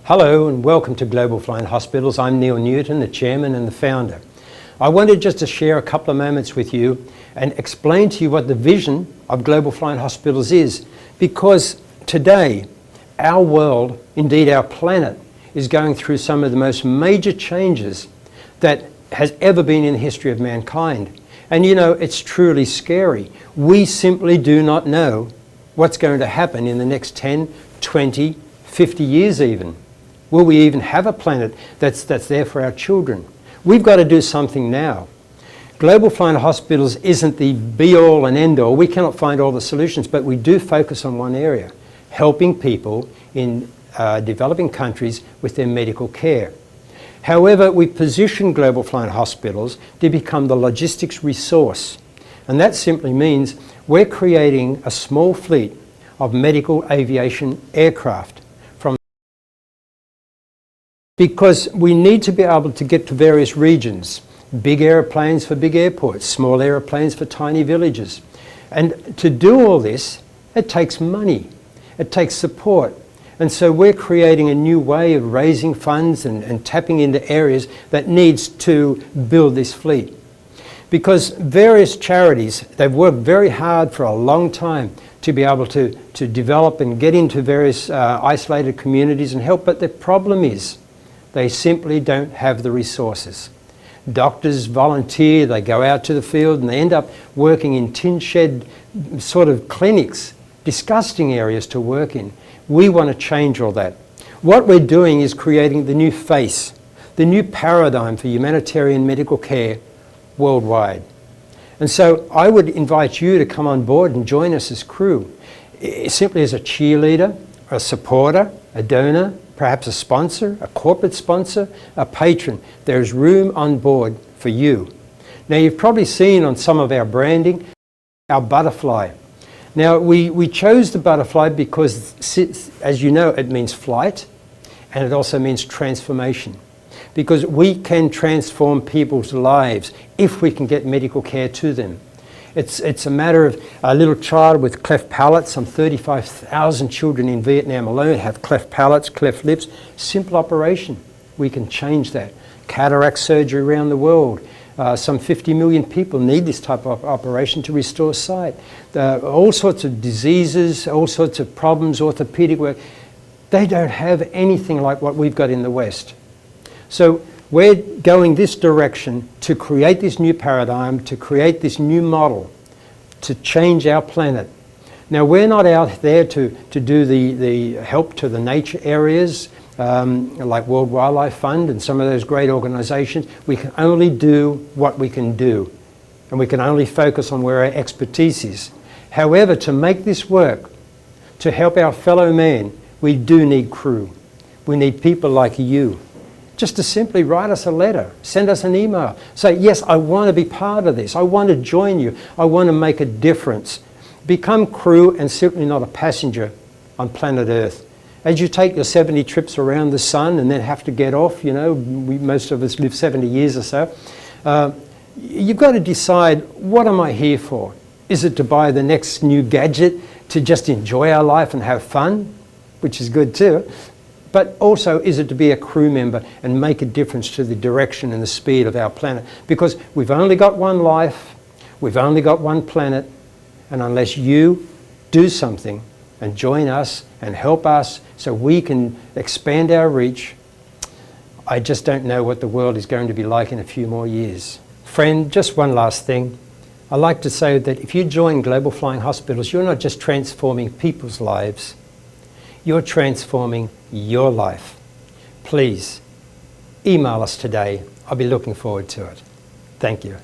Hello and welcome to Global Flying Hospitals. I'm Neill Newton, the chairman and the founder. I wanted just to share a couple of moments with you and explain to you what the vision of Global Flying Hospitals is, because today our world, indeed our planet, is going through some of the most major changes that has ever been in the history of mankind. And you know, it's truly scary. We simply do not know what's going to happen in the next 10, 20, 50 years even. Will we even have a planet that's there for our children? We've got to do something now. Global Flying Hospitals isn't the be-all and end-all. We cannot find all the solutions, but we do focus on one area, helping people in developing countries with their medical care. However, we position Global Flying Hospitals to become the logistics resource. And that simply means we're creating a small fleet of medical aviation aircraft. Because we need to be able to get to various regions. Big aeroplanes for big airports, small aeroplanes for tiny villages. And to do all this, it takes money, it takes support. And so we're creating a new way of raising funds and tapping into areas that needs to build this fleet. Because various charities, they've worked very hard for a long time to be able to develop and get into various isolated communities and help, but the problem is, they simply don't have the resources. Doctors volunteer, they go out to the field and they end up working in tin shed sort of clinics, disgusting areas to work in. We want to change all that. What we're doing is creating the new face, the new paradigm for humanitarian medical care worldwide. And so I would invite you to come on board and join us as crew, simply as a cheerleader, a supporter, a donor, perhaps a sponsor, a corporate sponsor, a patron. There's room on board for you. Now you've probably seen on some of our branding, our butterfly. Now we chose the butterfly because, as you know, it means flight and it also means transformation. Because we can transform people's lives if we can get medical care to them. It's a matter of a little child with cleft palate. Some 35,000 children in Vietnam alone have cleft palates, cleft lips. Simple operation. We can change that. Cataract surgery around the world. Some 50 million people need this type of operation to restore sight. All sorts of diseases, all sorts of problems, orthopedic work. They don't have anything like what we've got in the West. So we're going this direction to create this new paradigm, to create this new model, to change our planet. Now we're not out there to do the help to the nature areas like World Wildlife Fund and some of those great organisations. We can only do what we can do, and we can only focus on where our expertise is. However, to make this work, to help our fellow man, we do need crew. We need people like you. Just to simply write us a letter, send us an email, say, yes, I want to be part of this, I want to join you, I want to make a difference. Become crew and simply not a passenger on planet Earth. As you take your 70 trips around the sun and then have to get off, you know, most of us live 70 years or so, you've got to decide, what am I here for? Is it to buy the next new gadget, to just enjoy our life and have fun, which is good too? But also, is it to be a crew member and make a difference to the direction and the speed of our planet? Because we've only got one life, we've only got one planet, and unless you do something and join us and help us so we can expand our reach, I just don't know what the world is going to be like in a few more years. Friend, just one last thing. I like to say that if you join Global Flying Hospitals, you're not just transforming people's lives, you're transforming your life. Please email us today. I'll be looking forward to it. Thank you.